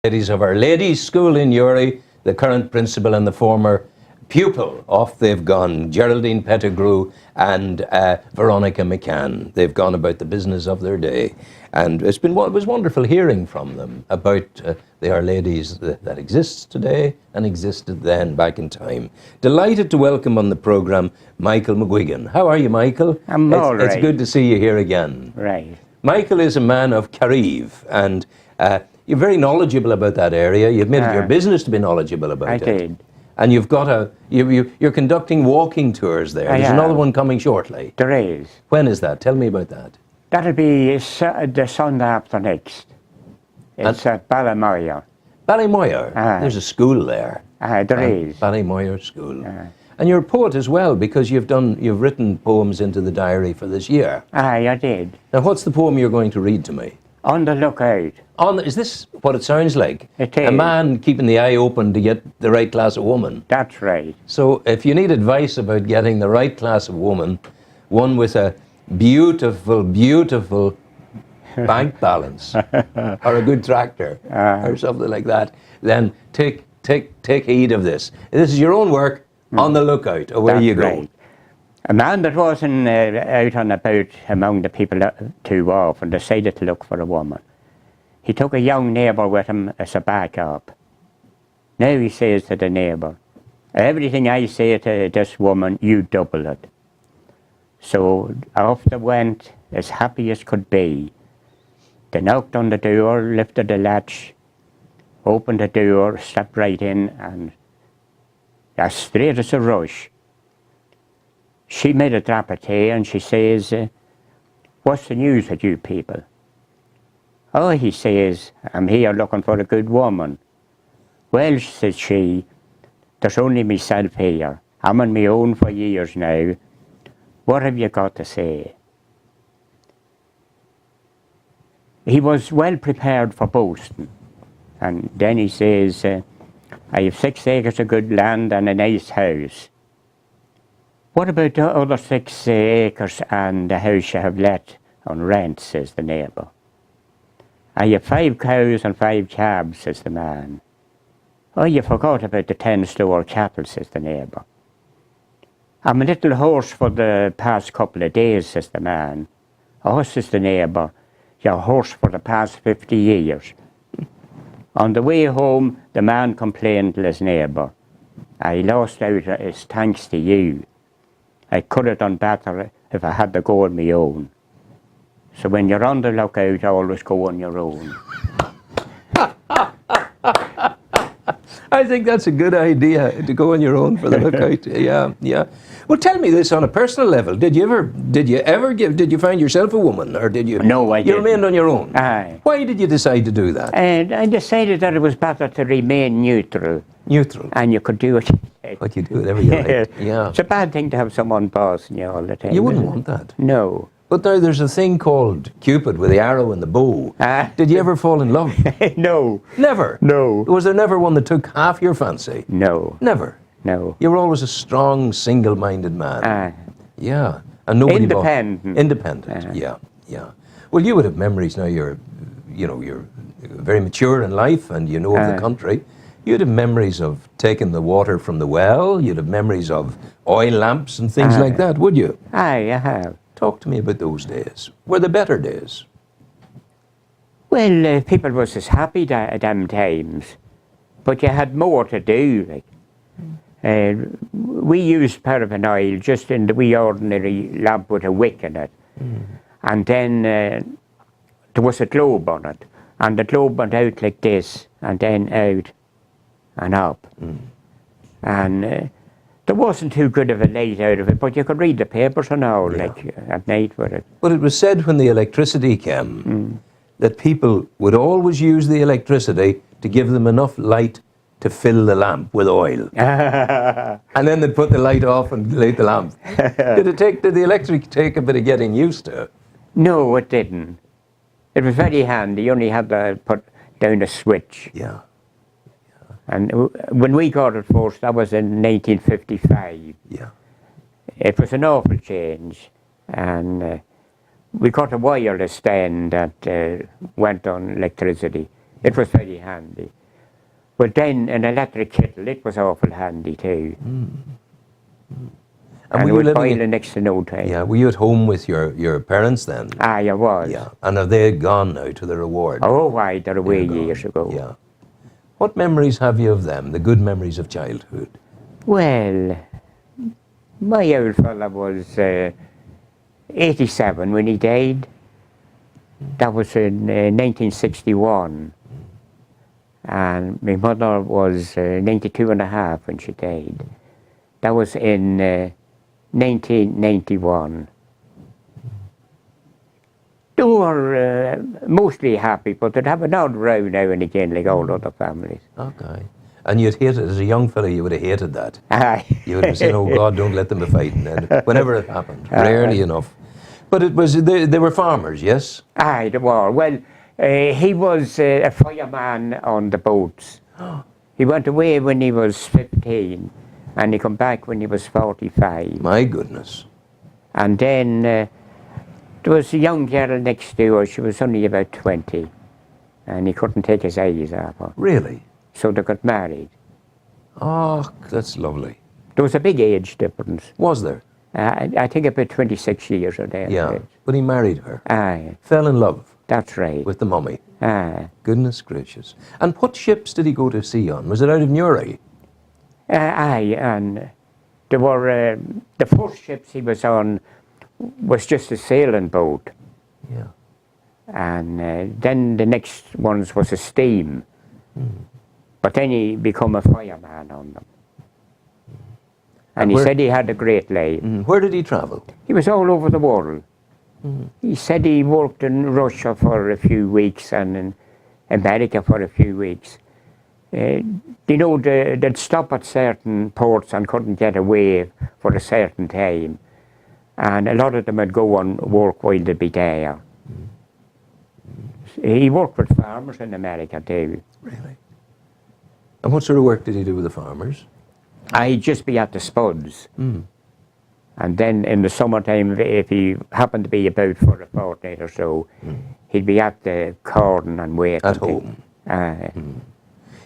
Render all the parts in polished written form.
Ladies of Our Ladies School in Newry, the current principal and the former pupil. Off they've gone, Geraldine Pettigrew and Veronica McCann. They've gone about the business of their day. And it was wonderful hearing from them about the Our Ladies that exists today and existed then back in time. Delighted to welcome on the programme Michael McGuigan. How are you, Michael? I'm all right. It's good to see you here again. Right. Michael is a man of Carrive, and you're very knowledgeable about that area. You admitted your business to be knowledgeable about it. I did. And you've got you're conducting walking tours there. There's another one coming shortly. There is. When is that? Tell me about that. That'll be the Sunday after next. It's at Ballymoyer. Ballymoyer. There's a school there. There is. Ballymoyer School. And you're a poet as well, because you've written poems into the diary for this year. I did. Now, what's the poem you're going to read to me? On the Lookout. Is this what it sounds like? It is. A man keeping the eye open to get the right class of woman. That's right. So if you need advice about getting the right class of woman, one with a beautiful, beautiful bank balance or a good tractor or something like that, then take heed of this. This is your own work. On the lookout. Away you go. Right. A man that wasn't out and about among the people too often decided to look for a woman. He took a young neighbour with him as a backup. Now he says to the neighbour, everything I say to this woman, you double it. So off they went, as happy as could be. They knocked on the door, lifted the latch, opened the door, stepped right in, and as straight as a rush. She made a drop of tea and she says, what's the news with you people? Oh, he says, I'm here looking for a good woman. Well, says she, there's only myself here. I'm on my own for years now. What have you got to say? He was well prepared for boasting. And then he says, I have 6 acres of good land and a nice house. What about the other 6 acres and the house you have let on rent, says the neighbour. I have 5 cows and 5 calves, says the man. Oh, you forgot about the 10 store cattle, says the neighbour. I'm a little hoarse for the past couple of days, says the man. Oh, says the neighbour, you're hoarse for the past 50 years. On the way home, the man complained to his neighbour. I lost out as thanks to you. I could have done better if I had to go on my own. So when you're on the lookout, always go on your own. I think that's a good idea, to go on your own for the lookout. Yeah. Well, tell me this on a personal level. Did you ever find yourself a woman, or did you? No, I didn't. You remained on your own? Aye. Why did you decide to do that? And I decided that it was better to remain neutral. Neutral? And you could do it. But you do whatever you like. Yeah. It's a bad thing to have someone bossing you all the time. You wouldn't want that. No. But now there's a thing called Cupid with the arrow and the bow. Did you ever fall in love? No. Never? No. Was there never one that took half your fancy? No. Never? No. You were always a strong, single-minded man. Yeah. And nobody independent. Independent, yeah. Well, you would have memories now. You're very mature in life and you know of the country. You'd have memories of taking the water from the well. You'd have memories of oil lamps and things like that, would you? Aye, I have. Talk to me about those days. Were they better days? Well, people was as happy at them times, but you had more to do. Like, we used paraffin oil just in the wee ordinary lamp with a wick in it, and then there was a globe on it, and the globe went out like this, and then out and up, and there wasn't too good of a light out of it, but you could read the papers and all, like at night with it. But it was said when the electricity came that people would always use the electricity to give them enough light to fill the lamp with oil. And then they'd put the light off and light the lamp. Did the electric take a bit of getting used to? No, it didn't. It was very handy. You only had to put down a switch. Yeah. And when we got it first, that was in 1955. Yeah. It was an awful change. And we got a wireless stand that went on electricity. It was very handy. But then an electric kettle, it was awful handy too. And were it you would living boil in next to no time. Yeah, were you at home with your parents then? Aye, I was. Yeah, and are they gone now to the reward? Oh, why, they're away They're gone. years ago. Yeah. What memories have you of them, the good memories of childhood? Well, my old fella was 87 when he died. That was in 1961. And my mother was 92 and a half when she died. That was in 1991. They were mostly happy, but they'd have an odd row now and again, like all other families. Okay. And you'd hate it, as a young fella, you would have hated that. Aye. You would have said, oh God, don't let them be fighting. And whenever it happened, rarely enough. But it was, they were farmers, yes? Aye, they were. Well, he was a fireman on the boats. He went away when he was 15, and he come back when he was 45. My goodness. And then there was a young girl next door. She was only about 20, and he couldn't take his eyes off her. Really? So they got married. Oh, that's lovely. There was a big age difference. Was there? I think about 26 years or there. Yeah. But he married her. Aye, Fell in love that's right. with the mummy. Aye. Goodness gracious. And what ships did he go to sea on? Was it out of Newry? Aye, and there were the first ships he was on was just a sailing boat, Yeah. and then the next ones was a steam. But then he became a fireman on them. And he where- said he had a great life. Where did he travel? He was all over the world. He said he worked in Russia for a few weeks and in America for a few weeks. You know, they'd stop at certain ports and couldn't get away for a certain time. And a lot of them would go on work while they'd be there. He worked with farmers in America too. Really? And what sort of work did he do with the farmers? I'd just be at the spuds. And then in the summertime, if he happened to be about for a fortnight or so, he'd be at the corn and waiting. At home?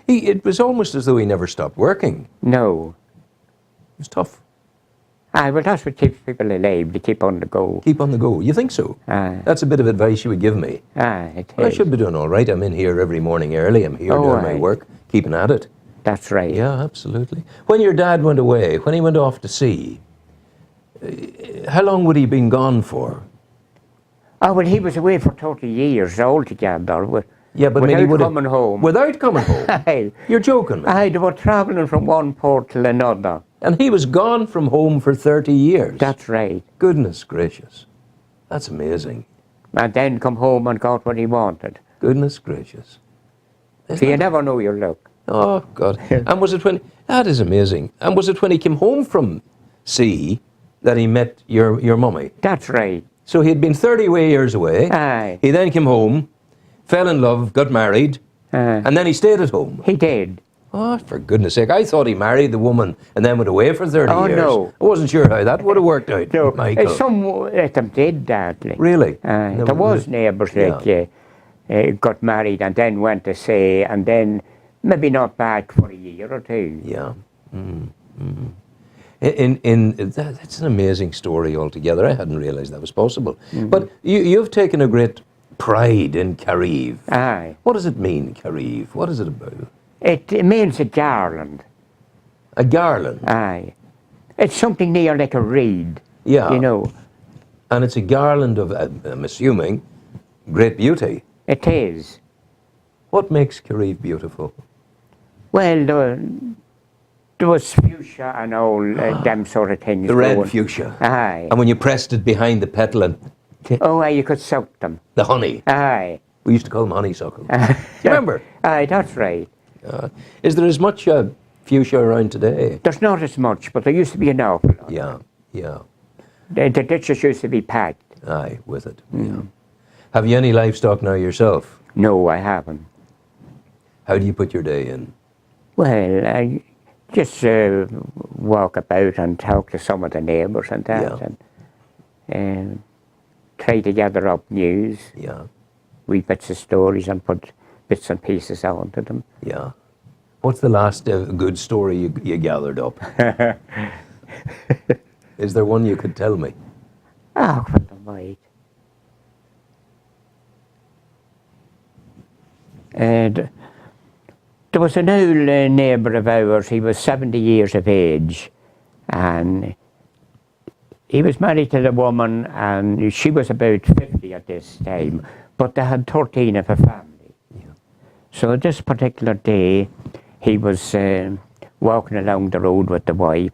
It was almost as though he never stopped working. No. It was tough. Aye, well, that's what keeps people alive, to keep on the go. Keep on the go. You think so? Aye. That's a bit of advice you would give me. Aye, it Well, I is. should be doing all right. I'm in here every morning early. I'm here Oh, doing my aye. work, keeping at it. That's right. Yeah, absolutely. When your dad went away, when he went off to sea, how long would he been gone for? Oh, well, he was away for 30 years altogether. Yeah, but I mean, without he would have coming home. Without coming home. Aye. You're joking, man. Aye, they were travelling from one port to another. And he was gone from home for 30 years. That's right. Goodness gracious. That's amazing. And then come home and got what he wanted. Goodness gracious. So you never know your luck. Oh, God. And was it when... That is amazing. And was it when he came home from sea that he met your mummy? That's right. So he had been 30 years away. Aye. He then came home, fell in love, got married, and then he stayed at home. He did. Oh, for goodness sake. I thought he married the woman and then went away for 30 Oh, years. no. I wasn't sure how that would have worked out, No, Michael. some of them did that. Like. Really? There was neighbours like got married and then went to sea and then maybe not back for a year or two. Yeah. That's an amazing story altogether. I hadn't realised that was possible. But you've taken a great pride in Carive. Aye. What does it mean, Carive? What is it about? It means a garland. A garland? Aye. It's something near like a reed. Yeah. You know. And it's a garland of, I'm assuming, great beauty. It is. What makes Carive beautiful? Well, there was fuchsia and all them sort of things. The red going. fuchsia. Aye. And when you pressed it behind the petal and Oh, aye, you could suck them. the honey. Aye. We used to call them honeysuckle. Remember? Aye, that's right. Is there as much fuchsia around today? There's not as much, but there used to be an awful lot. Yeah, yeah. The ditches used to be packed. Aye, with it. Yeah. Have you any livestock now yourself? No, I haven't. How do you put your day in? Well, I just walk about and talk to some of the neighbours and that, and try to gather up news, Yeah. wee bits of stories, and put bits and pieces onto them. Yeah. What's the last good story you gathered up? Is there one you could tell me? Oh, what the might. And there was an old neighbour of ours, he was 70 years of age, and he was married to the woman, and she was about 50 at this time, but they had 13 of a family. Yeah. So this particular day, he was walking along the road with the wife,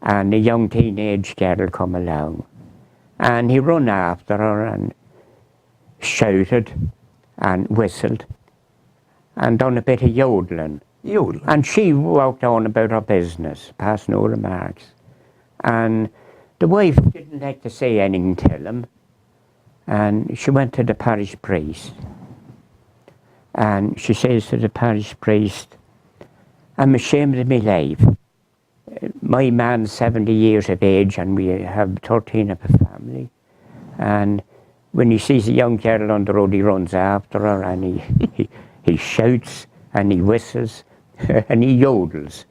and a young teenage girl come along, and he run after her and shouted and whistled and done a bit of yodeling. Yodeling? And she walked on about her business, past no remarks. And the wife didn't like to say anything to him, and she went to the parish priest, and she says to the parish priest, I'm ashamed of my life. My man's 70 years of age and we have 13 of a family, and when he sees a young girl on the road, he runs after her, and he shouts and he whistles and he yodels.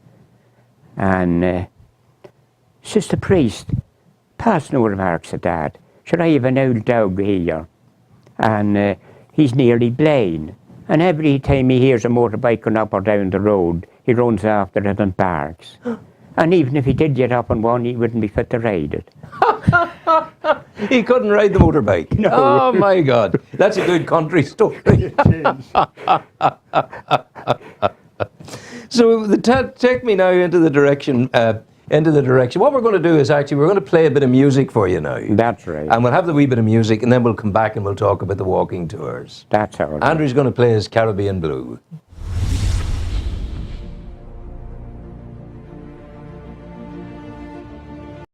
And says the priest, pass no remarks at that. Should I have an old dog here? And he's nearly blind. And every time he hears a motorbike going up or down the road, he runs after it and barks. And even if he did get up on one, he wouldn't be fit to ride it. He couldn't ride the motorbike? No. Oh my God, that's a good country story. So take me now into the direction. What we're going to do is actually we're going to play a bit of music for you now. That's right. And we'll have the wee bit of music, and then we'll come back and we'll talk about the walking tours. That's all right. Andrew's going to play his Caribbean Blue.